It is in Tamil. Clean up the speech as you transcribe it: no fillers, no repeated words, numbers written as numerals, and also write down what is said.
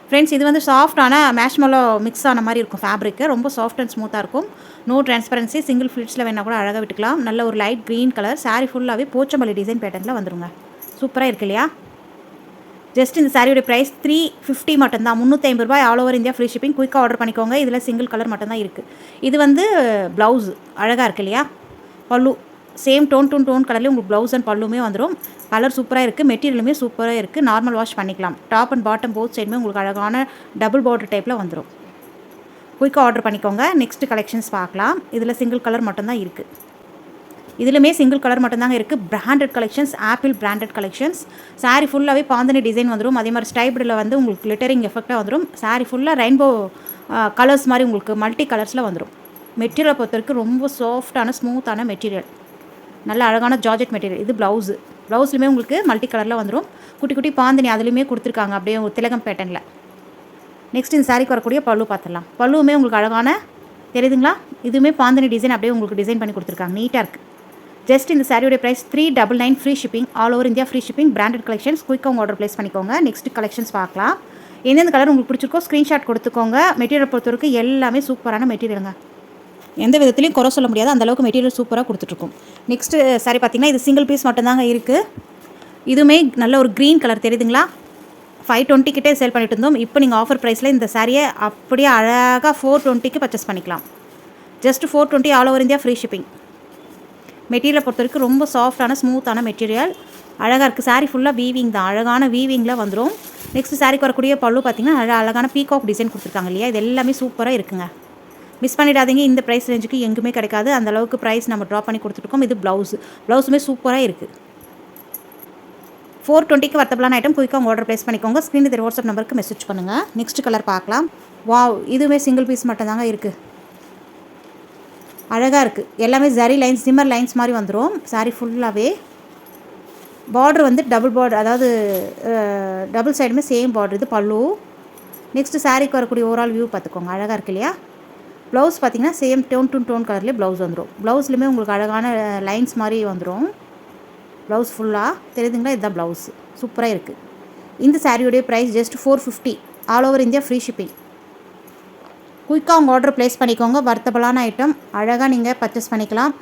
ஃப்ரெண்ட்ஸ் இது வந்து சாஃப்டான மேஷ்மெலோ மிக்ஸ் ஆன மாதிரி இருக்கும் ஃபேப்ரிக்கு. ரொம்ப சாஃப்ட் அண்ட் ஸ்மூத்தாக இருக்கும். நோ டிரான்ஸ்பரன்சி, சிங்கிள் ஃபிளிட்ஸில் வேணால் கூட அழகாக விட்டுக்கலாம். நல்ல ஒரு லைட் க்ரீன் கலர் சாரீ ஃபுல்லாகவே போச்சம்பள்ளி டிசைன் பேட்டர்னில் வந்துருங்க. சூப்பராக இருக்கு இல்லையா? ஜஸ்ட் இந்த சாரியோட ப்ரைஸ் 350 மட்டும்தான். 350 ரூபாய். All over India free shipping. குயிக்காக ஆர்டர் பண்ணிக்கோங்க. இதில் சிங்கிள் கலர் மட்டும்தான் இருக்குது. இது வந்து ப்ளவுஸ் அழகாக இருக்குது இல்லையா? பல்லு சேம் டோன் கலர்லேயும் உங்களுக்கு ப்ளவுஸ் அண்ட் பல்லுமே வந்துடும். கலர் சூப்பராக இருக்குது. மெட்டீரியலுமே சூப்பராக இருக்குது. நார்மல் வாஷ் பண்ணிக்கலாம். டாப் அண்ட் பாட்டம் போத் சைடுமே உங்களுக்கு அழகான டபுள் பார்டர் டைப்பில் வந்துடும். குயிக்காக ஆர்டர் பண்ணிக்கோங்க. நெக்ஸ்ட் கலெக்ஷன்ஸ் பார்க்கலாம். இதில் சிங்கிள் கலர் மட்டும்தான் இருக்குது. இதுலையுமே சிங்கிள் கலர் மட்டும்தாங்க இருக்குது. Branded collections, apple branded collections. Sari ஃபுல்லாகவே பாந்தனி டிசைன் வந்துடும். அதே மாதிரி ஸ்டைப்டில் வந்து உங்களுக்கு லிட்டரிங் எஃபெக்டாக வந்துடும். சாரீ ஃபுல்லாக ரெயின்போ கலர்ஸ் மாதிரி உங்களுக்கு மல்டி கலர்ஸில் வந்துடும். மெட்டீரியலை பொறுத்த வரைக்கும் ரொம்ப சாஃப்டான ஸ்மூத்தான மெட்டீரியல். நல்ல அழகான ஜார்ஜெட் மெட்டீரியல். இது ப்ளவுஸ்லையுமே உங்களுக்கு மல்டி கலரில் வந்துடும். குட்டி குட்டி பாந்தனி அதுலேயுமே கொடுத்துருக்காங்க அப்படியே ஒரு திலகம் பேட்டர்னில். நெக்ஸ்ட் இந்த சாரீக்கு வரக்கூடிய பல்லு பார்த்துடலாம். பல்லுவுமே உங்களுக்கு அழகான தெரியுதுங்களா? இதுவுமே பாந்தனி டிசைன் அப்படியே உங்களுக்கு டிசைன் பண்ணி கொடுத்துருக்காங்க. நீட்டாக இருக்குது. ஜஸ்ட் இந்த சாரியோட price 399 free shipping. All over India free shipping. Branded collections. குயிக்காக உங்கள் ஆர்டர் ப்ளேஸ் பண்ணிக்கோங்க. நெக்ஸ்ட் கலெக்ஷன்ஸ் பார்க்கலாம். எந்தெந்த கலர் உங்களுக்கு பிடிச்சிருக்கோ ஸ்க்ரீன்ஷாட் கொடுத்துக்கோங்க. மெட்டீரியல் பொறுத்தவரைக்கும் எல்லாமே சூப்பரான மெட்டீரியலுங்க. எந்த விதத்துலையும் குறை சொல்ல முடியாது. அந்தளவுக்கு மெட்டீரியல் சூப்பராக கொடுத்துட்ருக்கோம். நெக்ஸ்ட்டு சாரி பார்த்திங்கன்னா இது சிங்கிள் பீஸ் மட்டும்தாங்க இருக்குது. இதுவுமே நல்ல ஒரு க்ரீன் கலர் தெரியுதுங்களா? 520 கிட்டே சேல் பண்ணிட்டு இருந்தோம். இப்போ நீங்கள் ஆஃபர் ப்ரைஸில் இந்த சாரியை அப்படியே அழகாக 420க்கு பர்ச்சேஸ் பண்ணிக்கலாம். Just 420 all over India free shipping. மெட்டீரியலை பொறுத்த வரைக்கும் ரொம்ப சாஃப்டான ஸ்மூத்தான மெட்டீரியல். அழகாக இருக்குது. சாரீ ஃபுல்லாக வீவிங் தான். அழகான வீவிங்கில் வந்துடும். நெக்ஸ்ட் சாரிக்கு வரக்கூடிய பல்லு பார்த்திங்கன்னா அழகான பீகாக் டிசைன் கொடுத்துருக்காங்க இல்லையா? இது எல்லாமே சூப்பராக இருக்குங்க. மிஸ் பண்ணிடாதீங்க. இந்த ப்ரைஸ் ரேஞ்சுக்கு எங்குமே கிடைக்காது. அந்தளவுக்கு ப்ரைஸ் நம்ம ட்ராப் பண்ணி கொடுத்துருக்கோம். இது ப்ளவுஸுமே சூப்பராக இருக்குது. 420க்கு வர்த்தபிளான ஐட்டம். குயிக்காக ஆர்டர் ப்ளேஸ் பண்ணிக்கோங்க. ஸ்க்ரீன் தெரிய வாட்ஸ்அப் நம்பருக்கு மெசேஜ் பண்ணுங்கள். நெக்ஸ்ட் கலர் பார்க்கலாம். வாவ், இதுவுமே சிங்கிள் பீஸ் மட்டும்தாங்க இருக்குது. அழகாக இருக்குது. எல்லாமே ஜரி லைன்ஸ், சிம்மர் லைன்ஸ் மாதிரி வந்துடும். சாரி ஃபுல்லாகவே பார்டர் வந்து டபுள் பார்டர், அதாவது டபுள் சைடுமே சேம் பார்டர். இது பல்லு. நெக்ஸ்ட்டு சாரிக்கு வரக்கூடிய ஓவரால் வியூ பார்த்துக்கோங்க. அழகாக இருக்கு இல்லையா? ப்ளவுஸ் பார்த்திங்கன்னா சேம் டோன் கலர்லேயே ப்ளவுஸ் வந்துடும். ப்ளவுஸ்லையுமே உங்களுக்கு அழகான லைன்ஸ் மாதிரி வந்துடும். ப்ளவுஸ் ஃபுல்லாக தெரியுதுங்களா? இதுதான் ப்ளவுஸ். சூப்பராக இருக்குது. இந்த சாரியோடைய price just 450. All over India free shipping. குயிக்காக உங்கள் ஆர்டர் ப்ளேஸ் பண்ணிக்கோங்க. வர்த்தபிளான ஐட்டம். அழகாக நீங்கள் பர்ச்சேஸ் பண்ணிக்கலாம்.